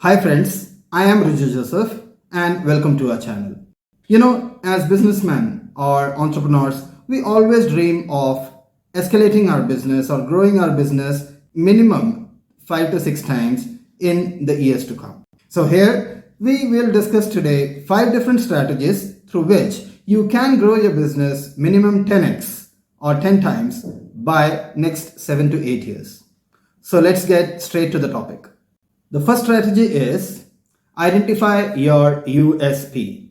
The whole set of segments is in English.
Hi friends, I am Rijo and welcome to our channel. As businessmen or entrepreneurs, we always dream of escalating our business or growing our business minimum 5 to 6 times in the years to come. So here we will discuss today 5 different strategies through which you can grow your business minimum 10x or 10 times by next 7 to 8 years. So let's get straight to the topic. The first strategy is identify your USP.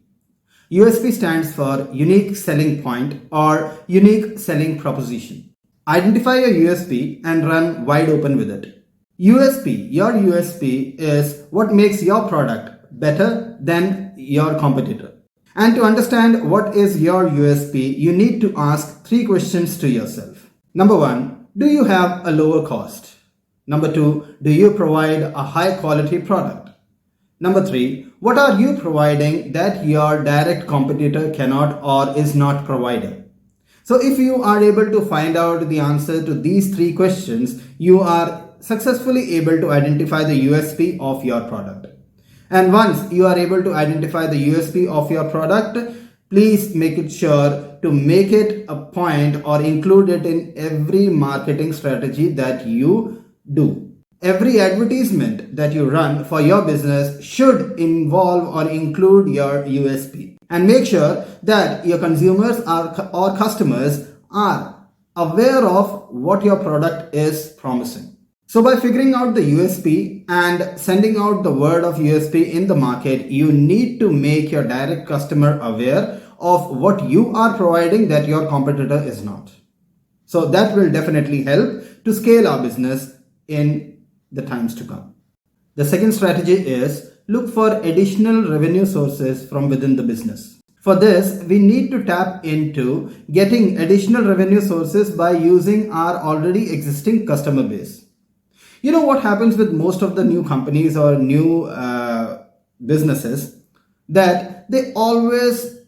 USP stands for unique selling point or unique selling proposition. Identify your USP and run wide open with it. Your USP is what makes your product better than your competitor. And to understand what is your USP, you need to ask 3 questions to yourself. Number 1, do you have a lower cost? Number 2, do you provide a high quality product? Number 3, what are you providing that your direct competitor cannot or is not providing? So if you are able to find out the answer to these 3 questions, you are successfully able to identify the USP of your product. And once you are able to identify the USP of your product, please make it sure to make it a point or include it in every marketing strategy that you do. Every advertisement that you run for your business should involve or include your USP. And make sure that your consumers or customers are aware of what your product is promising. So by figuring out the USP and sending out the word of USP in the market, you need to make your direct customer aware of what you are providing that your competitor is not. So that will definitely help to scale our business in the times to come. The second strategy is look for additional revenue sources from within the business. For this, we need to tap into getting additional revenue sources by using our already existing customer base. You know what happens with most of the new companies or new businesses, that they always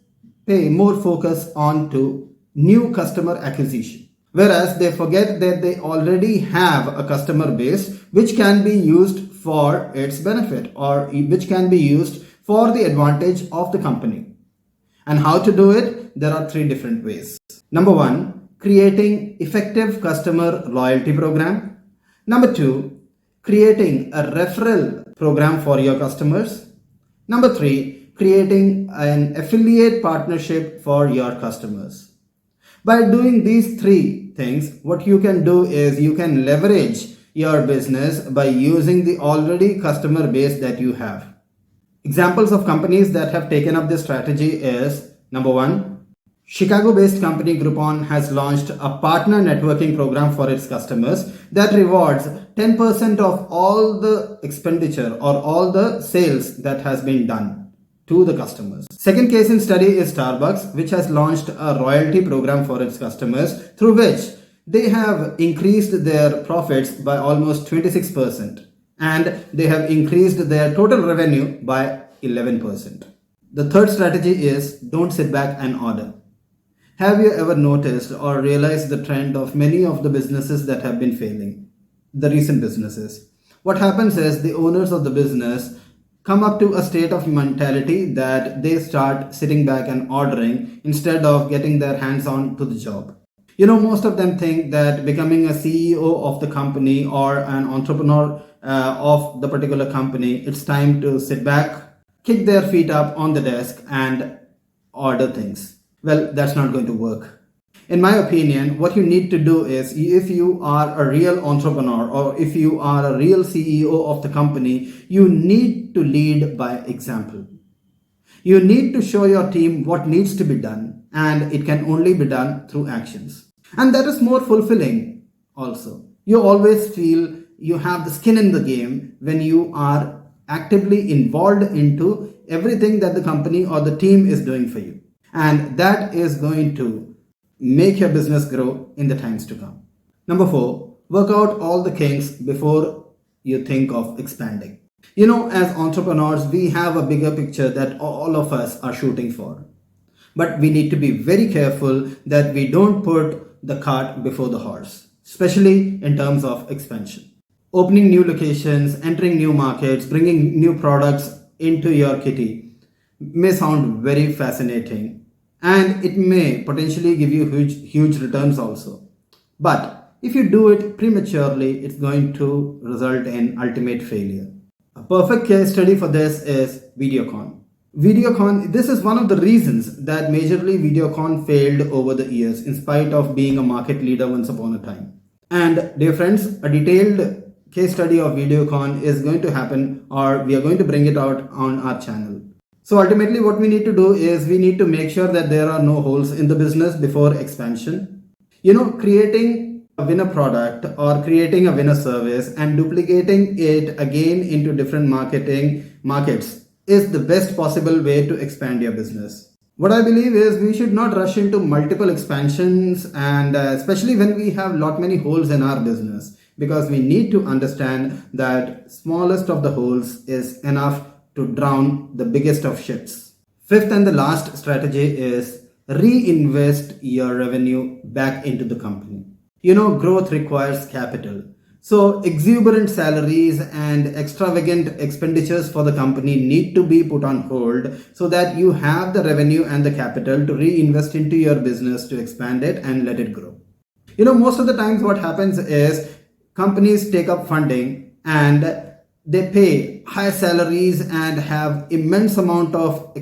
pay more focus on to new customer acquisition, whereas they forget that they already have a customer base which can be used for its benefit or which can be used for the advantage of the company. And how to do it? There are 3 different ways. Number 1, creating effective customer loyalty program. Number 2, creating a referral program for your customers. Number 3, creating an affiliate partnership for your customers. By doing these 3 things, what you can do is you can leverage your business by using the already customer base that you have. Examples of companies that have taken up this strategy is, number 1, Chicago-based company Groupon has launched a partner networking program for its customers that rewards 10% of all the expenditure or all the sales that has been done to the customers. Second case in study is Starbucks, which has launched a royalty program for its customers through which they have increased their profits by almost 26% and they have increased their total revenue by 11%. The third strategy is don't sit back and order. Have you ever noticed or realized the trend of many of the businesses that have been failing? The recent businesses. What happens is the owners of the business come up to a state of mentality that they start sitting back and ordering instead of getting their hands on to the job. Most of them think that becoming a CEO of the company or an entrepreneur of the particular company, it's time to sit back, kick their feet up on the desk and order things. Well, that's not going to work. In my opinion, what you need to do is, if you are a real entrepreneur or if you are a real CEO of the company, you need to lead by example. You need to show your team what needs to be done, and it can only be done through actions. And that is more fulfilling also. You always feel you have the skin in the game when you are actively involved into everything that the company or the team is doing for you. And that is going to make your business grow in the times to come. Number 4, work out all the kinks before you think of expanding. As entrepreneurs, we have a bigger picture that all of us are shooting for. But we need to be very careful that we don't put the cart before the horse, especially in terms of expansion. opening new locations, entering new markets, bringing new products into your kitty may sound very fascinating, and it may potentially give you huge returns also. But if you do it prematurely, it's going to result in ultimate failure. A perfect case study for this is Videocon. Videocon, this is one of the reasons that majorly Videocon failed over the years in spite of being a market leader once upon a time. And dear friends, a detailed case study of Videocon is going to happen, or we are going to bring it out on our channel. So ultimately what we need to do is we need to make sure that there are no holes in the business before expansion. Creating a winner product or creating a winner service and duplicating it again into different markets is the best possible way to expand your business. What I believe is we should not rush into multiple expansions, and especially when we have lot many holes in our business, because we need to understand that smallest of the holes is enough to drown the biggest of ships. Fifth and the last strategy is reinvest your revenue back into the company. Growth requires capital. So exuberant salaries and extravagant expenditures for the company need to be put on hold so that you have the revenue and the capital to reinvest into your business to expand it and let it grow. Most of the times what happens is companies take up funding and they pay high salaries and have immense amount of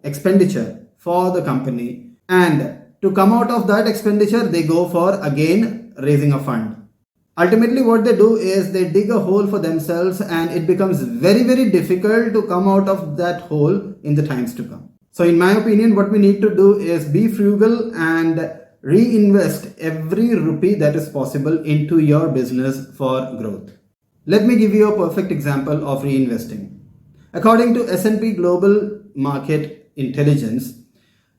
expenditure for the company, and to come out of that expenditure they go for again raising a fund. Ultimately what they do is they dig a hole for themselves, and it becomes very difficult to come out of that hole in the times to come. So in my opinion, what we need to do is be frugal and reinvest every rupee that is possible into your business for growth. Let me give you a perfect example of reinvesting. According to S&P Global Market Intelligence,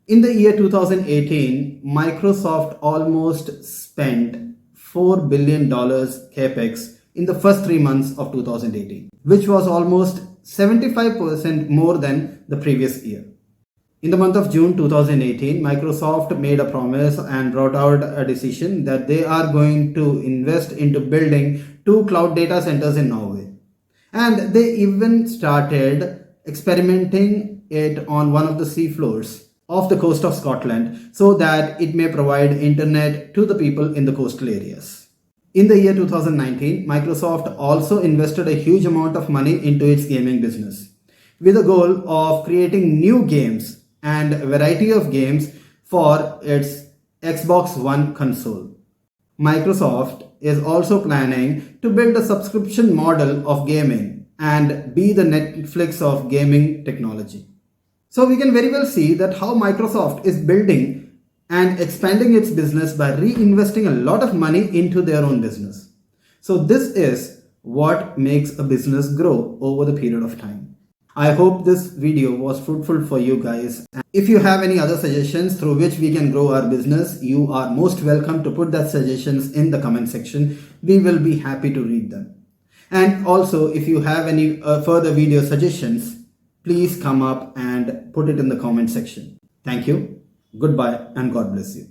in the year 2018, Microsoft almost spent $4 billion capex in the first 3 months of 2018, which was almost 75% more than the previous year. In the month of June 2018, Microsoft made a promise and brought out a decision that they are going to invest into building 2 cloud data centers in Norway. And they even started experimenting it on one of the seafloors off the coast of Scotland so that it may provide internet to the people in the coastal areas. In the year 2019, Microsoft also invested a huge amount of money into its gaming business with the goal of creating new games and a variety of games for its Xbox One console. Microsoft is also planning to build a subscription model of gaming and be the Netflix of gaming technology. So we can very well see that how Microsoft is building and expanding its business by reinvesting a lot of money into their own business. So this is what makes a business grow over the period of time. I hope this video was fruitful for you guys. If you have any other suggestions through which we can grow our business, you are most welcome to put that suggestions in the comment section. We will be happy to read them. And also, if you have any further video suggestions, please come up and put it in the comment section. Thank you, goodbye, and God bless you.